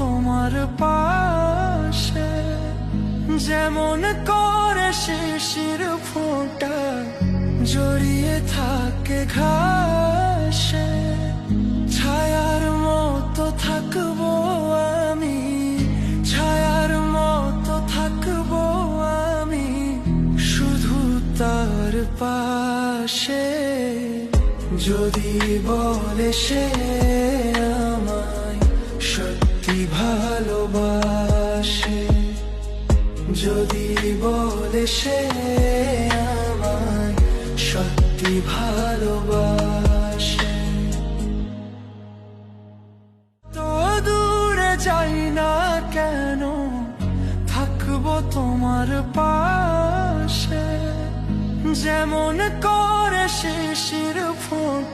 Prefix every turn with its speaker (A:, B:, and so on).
A: তোমার পাশে, যেমন করে শিশির ফোঁটা জড়িয়ে থাকে ঘাসে। ছায়ার মতো থাকবো আমি, ছায়ার মতো থাকবো আমি শুধু তার পাশে। যদি বলে সে আমায় সত্যি ভালোবাসে, যদি বলে সে আমায় সত্যি ভালোবাসে। তো দূরে যাই না কেন, থাকবো তোমার পাশে, যেমন করে শিশির ফোঁটা